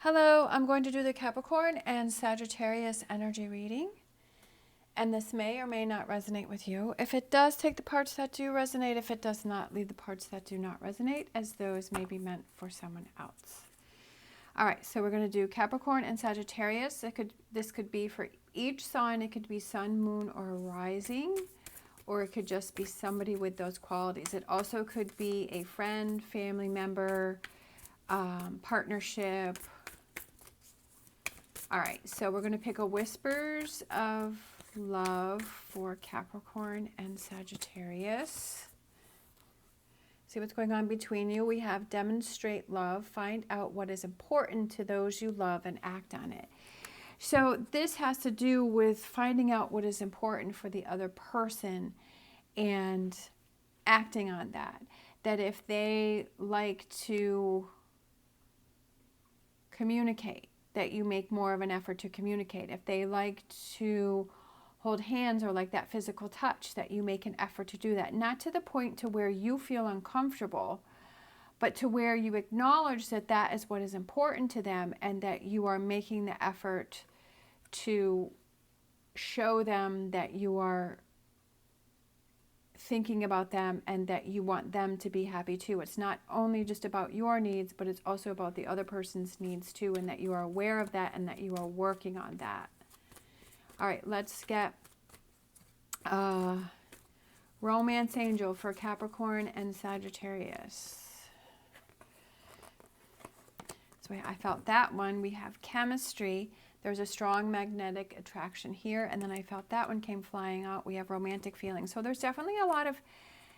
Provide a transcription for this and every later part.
Hello, I'm going to do the Capricorn and Sagittarius energy reading, and this may or may not resonate with you. If it does, take the parts that do resonate. If it does not, leave the parts that do not resonate, as those may be meant for someone else. All right, so we're going to do Capricorn and Sagittarius. This could be for each sign. It could be sun, moon, or rising, or it could just be somebody with those qualities. It also could be a friend, family member, partnership. All right, so we're going to pick a Whispers of Love for Capricorn and Sagittarius. See what's going on between you. We have demonstrate love, find out what is important to those you love and act on it. So this has to do with finding out what is important for the other person and acting on that. That if they like to communicate, that you make more of an effort to communicate. If they like to hold hands or like that physical touch, that you make an effort to do that. Not to the point to where you feel uncomfortable, but to where you acknowledge that that is what is important to them and that you are making the effort to show them that you are thinking about them and that you want them to be happy too. It's not only just about your needs, but it's also about the other person's needs too, and that you are aware of that and that you are working on that. All right, let's get Romance Angel for Capricorn and Sagittarius. So I felt that one. We have chemistry. There's a strong magnetic attraction here. And then I felt that one came flying out. We have romantic feelings. So there's definitely a lot of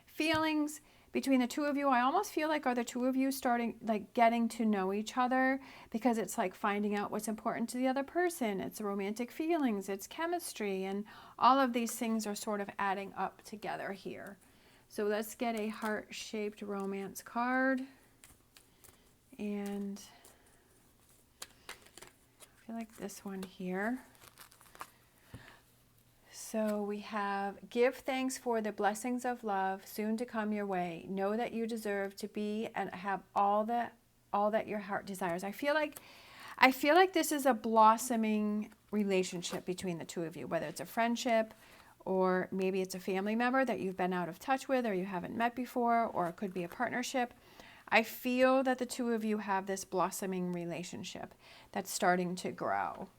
feelings between the two of you. I almost feel like are the two of you starting, like getting to know each other, because it's like finding out what's important to the other person. It's romantic feelings. It's chemistry. And all of these things are sort of adding up together here. So let's get a heart-shaped romance card. And I feel like this one here. So we have, give thanks for the blessings of love soon to come your way. Know that you deserve to be and have all that your heart desires. I feel like this is a blossoming relationship between the two of you, whether it's a friendship or maybe it's a family member that you've been out of touch with or you haven't met before, or it could be a partnership. I feel that the two of you have this blossoming relationship that's starting to grow.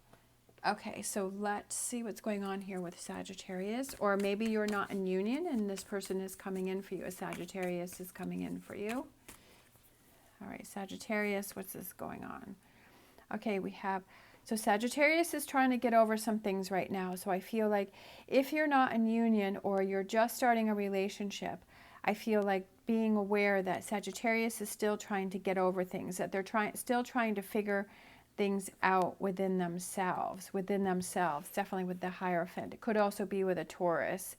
Okay, so let's see what's going on here with Sagittarius. Or maybe you're not in union and this person is coming in for you. A Sagittarius is coming in for you. All right, Sagittarius, what's this going on? Okay, we have, so Sagittarius is trying to get over some things right now. So I feel like if you're not in union or you're just starting a relationship, I feel like being aware that Sagittarius is still trying to get over things, that they're still trying to figure things out within themselves, definitely with the Hierophant. It could also be with a Taurus.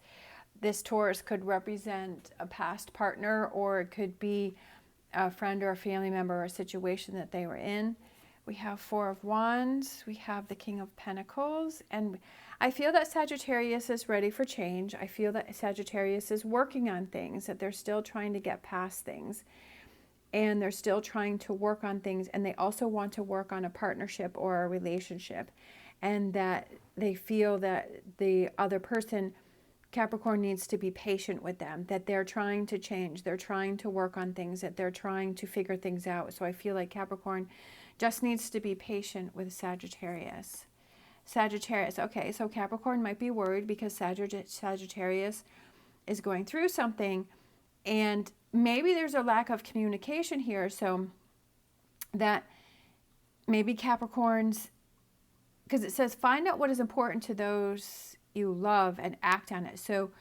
This Taurus could represent a past partner, or it could be a friend or a family member or a situation that they were in. We have Four of Wands, we have the King of Pentacles, and I feel that Sagittarius is ready for change. I feel that Sagittarius is working on things, that they're still trying to get past things, and they're still trying to work on things, and they also want to work on a partnership or a relationship, and that they feel that the other person, Capricorn, needs to be patient with them, that they're trying to change, they're trying to work on things, that they're trying to figure things out. So I feel like Capricorn just needs to be patient with Sagittarius. Sagittarius, okay, so Capricorn might be worried because Sagittarius is going through something, and maybe there's a lack of communication here, so that maybe Capricorn's, because it says find out what is important to those you love and act on it. So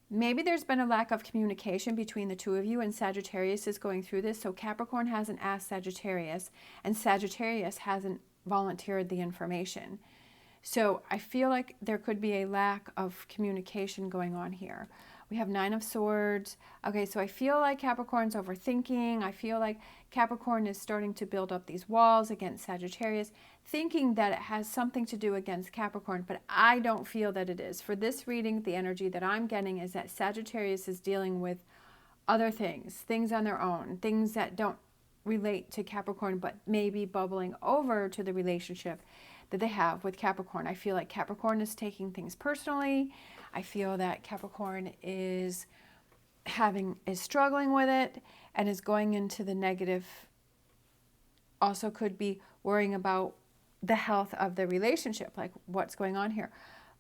maybe there's been a lack of communication between the two of you, and Sagittarius is going through this. So Capricorn hasn't asked Sagittarius, and Sagittarius hasn't volunteered the information. So I feel like there could be a lack of communication going on here. We have Nine of Swords. Okay, so I feel like Capricorn's overthinking. I feel like Capricorn is starting to build up these walls against Sagittarius, thinking that it has something to do against Capricorn, but I don't feel that it is. For this reading, the energy that I'm getting is that Sagittarius is dealing with other things on their own, things that don't relate to Capricorn, but maybe bubbling over to the relationship that they have with Capricorn. I feel like Capricorn is taking things personally. I feel that Capricorn is struggling with it and is going into the negative. Also could be worrying about the health of the relationship, like what's going on here.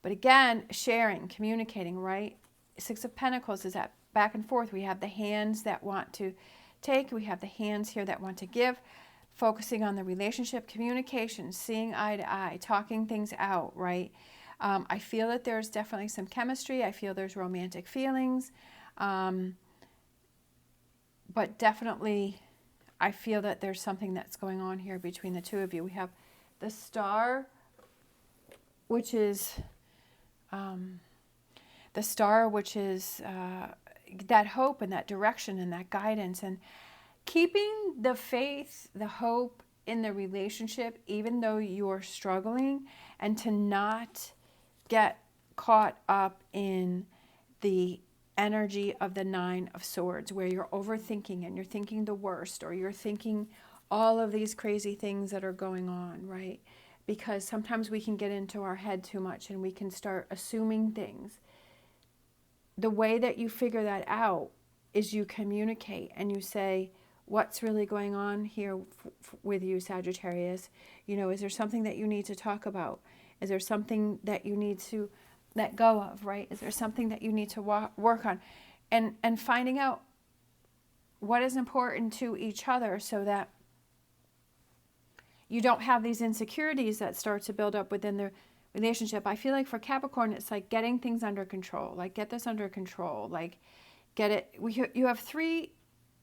But again, sharing, communicating, right? Six of Pentacles is that back and forth. We have the hands that want to take. We have the hands here that want to give. Focusing on the relationship, communication, seeing eye to eye, talking things out, right? I feel that there's definitely some chemistry. I feel there's romantic feelings. But definitely, I feel that there's something that's going on here between the two of you. We have the Star, which is that hope and that direction and that guidance, and keeping the faith, the hope in the relationship, even though you're struggling, and to not get caught up in the energy of the Nine of Swords, where you're overthinking and you're thinking the worst, or you're thinking all of these crazy things that are going on, right? Because sometimes we can get into our head too much and we can start assuming things. The way that you figure that out is you communicate and you say, what's really going on here with you, Sagittarius? You know, is there something that you need to talk about? Is there something that you need to let go of, right? Is there something that you need to work on? And finding out what is important to each other so that you don't have these insecurities that start to build up within the relationship. I feel like for Capricorn, it's like getting things under control, like get this under control, like get it. You have three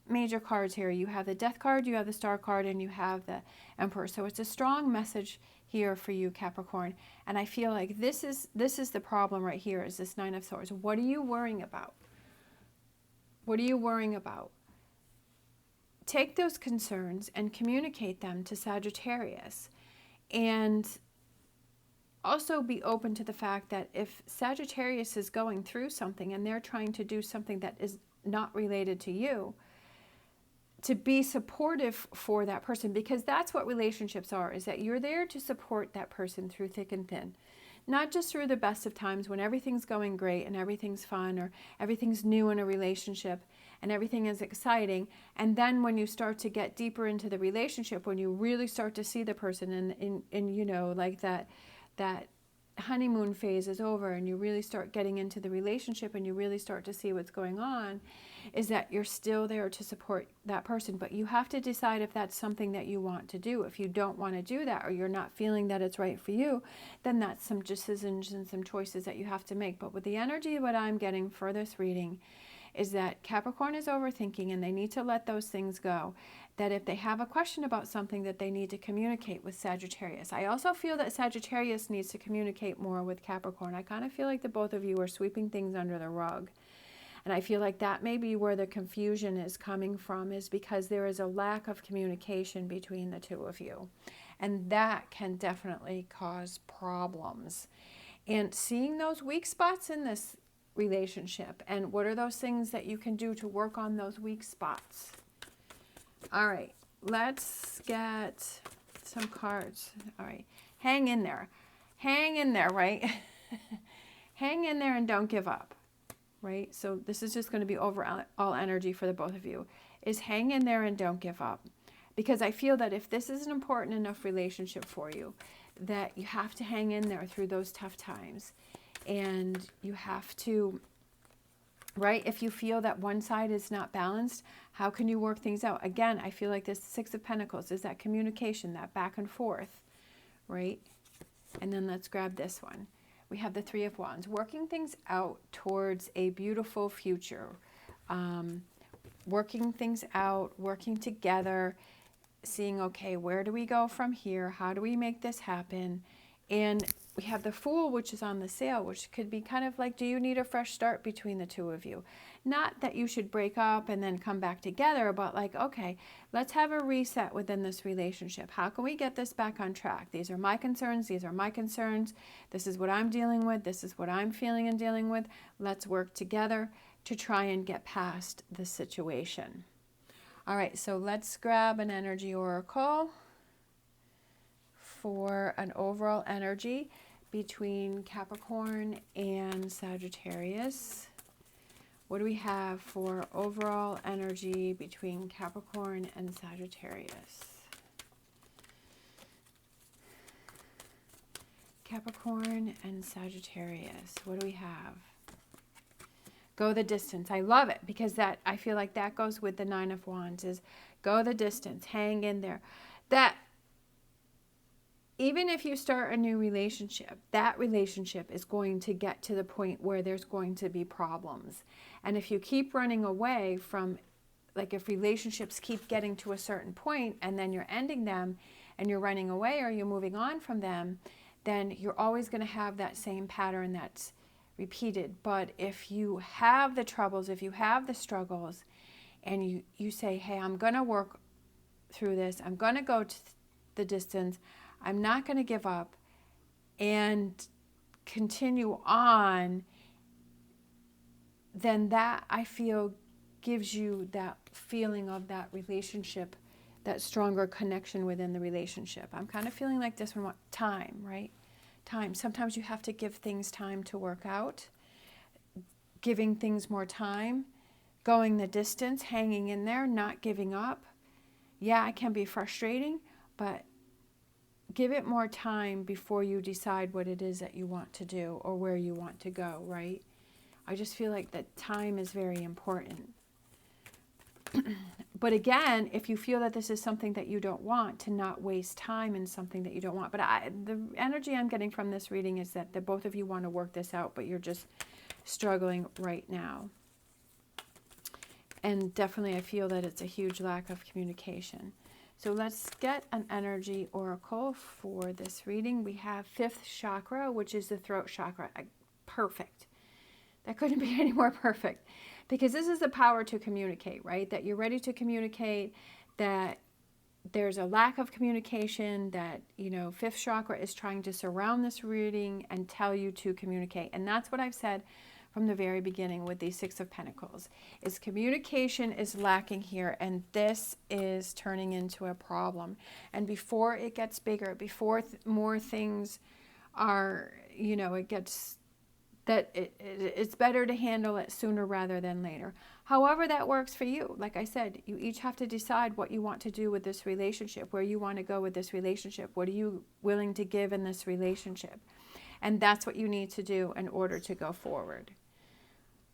major cards here. You have the Death card, you have the Star card, and you have the Emperor. So it's a strong message here for you, Capricorn. And I feel like this is the problem right here, is this Nine of Swords. What are you worrying about? What are you worrying about? Take those concerns and communicate them to Sagittarius. And also be open to the fact that if Sagittarius is going through something and they're trying to do something that is not related to you, to be supportive for that person, because that's what relationships are, is that you're there to support that person through thick and thin. Not just through the best of times when everything's going great and everything's fun or everything's new in a relationship and everything is exciting. And then when you start to get deeper into the relationship, when you really start to see the person and you know, like that honeymoon phase is over and you really start getting into the relationship and you really start to see what's going on, is that you're still there to support that person. But you have to decide if that's something that you want to do. If you don't want to do that, or you're not feeling that it's right for you, then that's some decisions and some choices that you have to make. But with the energy of what I'm getting for this reading is that Capricorn is overthinking and they need to let those things go. That if they have a question about something, that they need to communicate with Sagittarius. I also feel that Sagittarius needs to communicate more with Capricorn. I kind of feel like the both of you are sweeping things under the rug. And I feel like that may be where the confusion is coming from, is because there is a lack of communication between the two of you. And that can definitely cause problems. And seeing those weak spots in this relationship, and what are those things that you can do to work on those weak spots. All right, let's get some cards. All right, hang in there, right? Hang in there and don't give up, right? So this is just going to be overall energy for the both of you, is hang in there and don't give up. Because I feel that if this is an important enough relationship for you, that you have to hang in there through those tough times. And you have to, right? If you feel that one side is not balanced, how can you work things out? Again, I feel like this Six of Pentacles is that communication, that back and forth, right? And then let's grab this one. We have the Three of Wands, working things out towards a beautiful future. Working things out, working together, seeing, okay, where do we go from here? How do we make this happen? And we have the Fool, which is on the sail, which could be kind of like, do you need a fresh start between the two of you? Not that you should break up and then come back together, but like, okay, let's have a reset within this relationship. How can we get this back on track? These are my concerns. These are my concerns. This is what I'm dealing with. This is what I'm feeling and dealing with. Let's work together to try and get past the situation. All right, so let's grab an energy oracle for an overall energy between Capricorn and Sagittarius. What do we have for overall energy between Capricorn and Sagittarius? Capricorn and Sagittarius. What do we have? Go the distance. I love it because that, I feel like that goes with the Nine of Wands, is go the distance, hang in there. That even if you start a new relationship, that relationship is going to get to the point where there's going to be problems. And if you keep running away from, like if relationships keep getting to a certain point and then you're ending them and you're running away or you're moving on from them, then you're always going to have that same pattern that's repeated. But if you have the troubles, if you have the struggles, and you say, hey, I'm going to work through this, I'm going to go to the distance, I'm not going to give up, and continue on, then that, I feel, gives you that feeling of that relationship, that stronger connection within the relationship. I'm kind of feeling like this one, time, right? Time. Sometimes you have to give things time to work out, giving things more time, going the distance, hanging in there, not giving up. Yeah, it can be frustrating, but give it more time before you decide what it is that you want to do or where you want to go, right? I just feel like that time is very important. But again, if you feel that this is something that you don't want, to not waste time in something that you don't want. But the energy I'm getting from this reading is that the both of you want to work this out, but you're just struggling right now. And definitely I feel that it's a huge lack of communication. So let's get an energy oracle for this reading. We have 5th chakra, which is the throat chakra. Perfect. That couldn't be any more perfect. Because this is the power to communicate, right? That you're ready to communicate, that there's a lack of communication, that, you know, 5th chakra is trying to surround this reading and tell you to communicate. And that's what I've said from the very beginning with the 6 of Pentacles, is communication is lacking here, and this is turning into a problem. And before it gets bigger, before more things are, you know, it gets... that it's better to handle it sooner rather than later. However that works for you. Like I said, you each have to decide what you want to do with this relationship, where you want to go with this relationship. What are you willing to give in this relationship? And that's what you need to do in order to go forward.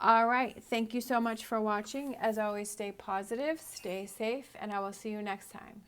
All right. Thank you so much for watching. As always, stay positive, stay safe, and I will see you next time.